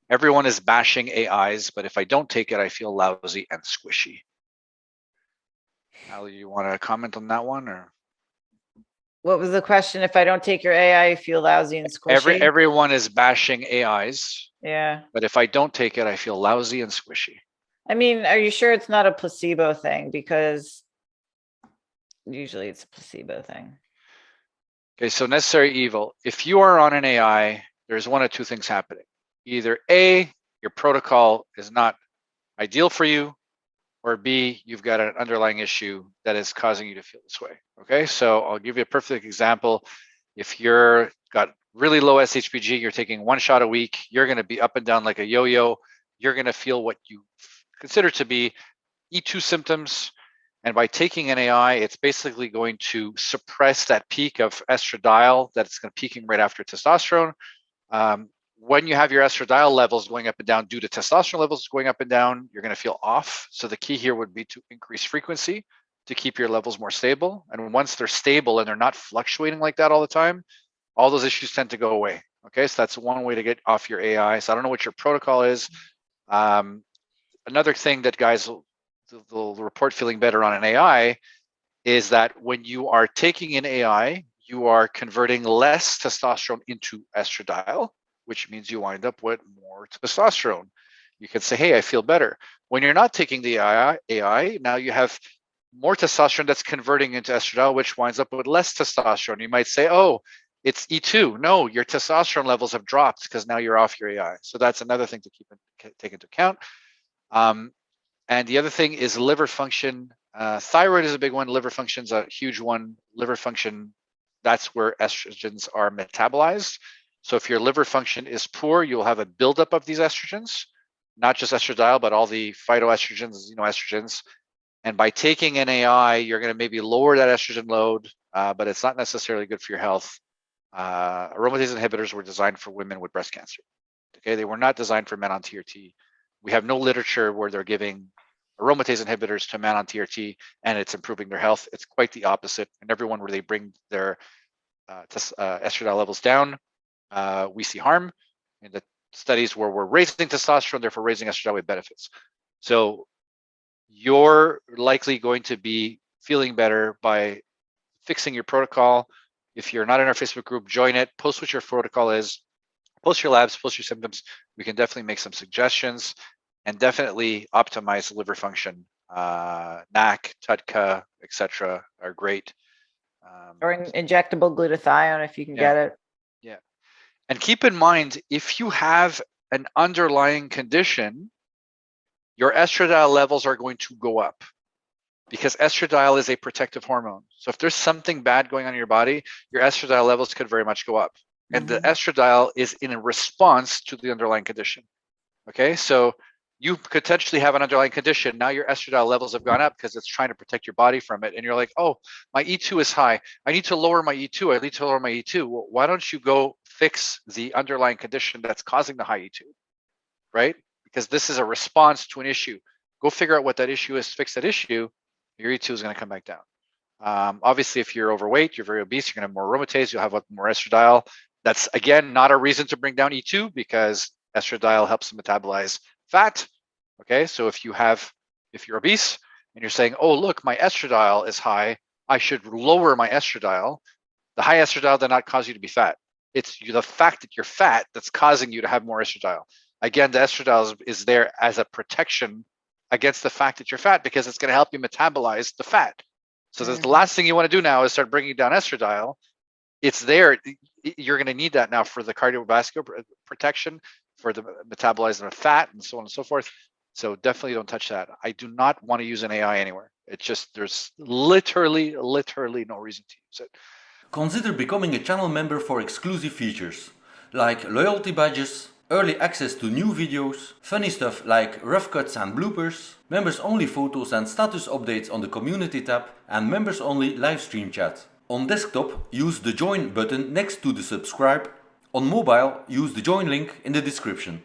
Everyone is bashing AIs, but if I don't take it, I feel lousy and squishy. Ali, you want to comment on that one, or? What was the question? If I don't take your AI, I feel lousy and squishy? Everyone is bashing AIs. Yeah. But if I don't take it, I feel lousy and squishy. I mean, are you sure it's not a placebo thing? Because usually it's a placebo thing. Okay, so necessary evil. If you are on an AI, there's one of two things happening. Either A, your protocol is not ideal for you, or B, you've got an underlying issue that is causing you to feel this way. Okay, so I'll give you a perfect example. If you're got really low SHBG, you're taking one shot a week, you're going to be up and down like a yo-yo. You're going to feel what you consider to be E2 symptoms. And by taking an AI, it's basically going to suppress that peak of estradiol that's going to peaking right after testosterone. When you have your estradiol levels going up and down due to testosterone levels going up and down, you're going to feel off. So the key here would be to increase frequency to keep your levels more stable. And once they're stable and they're not fluctuating like that all the time, all those issues tend to go away. Okay, so that's one way to get off your AI. So I don't know what your protocol is. Another thing that guys will report feeling better on an AI is that when you are taking an AI, you are converting less testosterone into estradiol, which means you wind up with more testosterone. You can say, hey, I feel better. When you're not taking the AI, now you have more testosterone that's converting into estradiol, which winds up with less testosterone. You might say, oh, it's E2. No, your testosterone levels have dropped because now you're off your AI. So that's another thing to take into account. And the other thing is liver function. Thyroid is a big one. Liver function is a huge one. Liver function, that's where estrogens are metabolized. So if your liver function is poor, you'll have a buildup of these estrogens, not just estradiol, but all the phytoestrogens, estrogens. And by taking an AI, you're going to maybe lower that estrogen load, but it's not necessarily good for your health. Aromatase inhibitors were designed for women with breast cancer. Okay, they were not designed for men on TRT. We have no literature where they're giving aromatase inhibitors to men on TRT and it's improving their health. It's quite the opposite. And everyone where they bring their estradiol levels down, we see harm. In the studies where we're raising testosterone, therefore raising estradiol with benefits. So you're likely going to be feeling better by fixing your protocol. If you're not in our Facebook group, join it, post what your protocol is, post your labs, post your symptoms. We can definitely make some suggestions and definitely optimize liver function. NAC, TUDCA, etc. are great. Or injectable glutathione if you can get it. Yeah. And keep in mind, if you have an underlying condition, your estradiol levels are going to go up because estradiol is a protective hormone. So if there's something bad going on in your body, your estradiol levels could very much go up. And the estradiol is in a response to the underlying condition. Okay, so you potentially have an underlying condition. Now your estradiol levels have gone up because it's trying to protect your body from it. And you're like, oh, my E2 is high. I need to lower my E2. I need to lower my E2. Well, why don't you go fix the underlying condition that's causing the high E2, right? Because this is a response to an issue. Go figure out what that issue is, fix that issue. Your E2 is going to come back down. Obviously, if you're overweight, you're very obese, you're going to have more aromatase, you'll have more estradiol. That's, again, not a reason to bring down E2 because estradiol helps to metabolize fat. Okay, so if you're obese and you're saying, oh, look, my estradiol is high, I should lower my estradiol. The high estradiol did not cause you to be fat. It's the fact that you're fat that's causing you to have more estradiol. Again, the estradiol is there as a protection against the fact that you're fat because it's going to help you metabolize the fat. So the last thing you want to do now is start bringing down estradiol. It's there. You're going to need that now for the cardiovascular protection, for the metabolism of fat, and so on and so forth. So definitely don't touch that. I do not want to use an AI anywhere. It's just there's literally no reason to use it. Consider becoming a channel member for exclusive features, like loyalty badges, early access to new videos, funny stuff like rough cuts and bloopers, members only photos and status updates on the community tab, and members only live stream chat. On desktop, use the join button next to the subscribe. On mobile, use the join link in the description.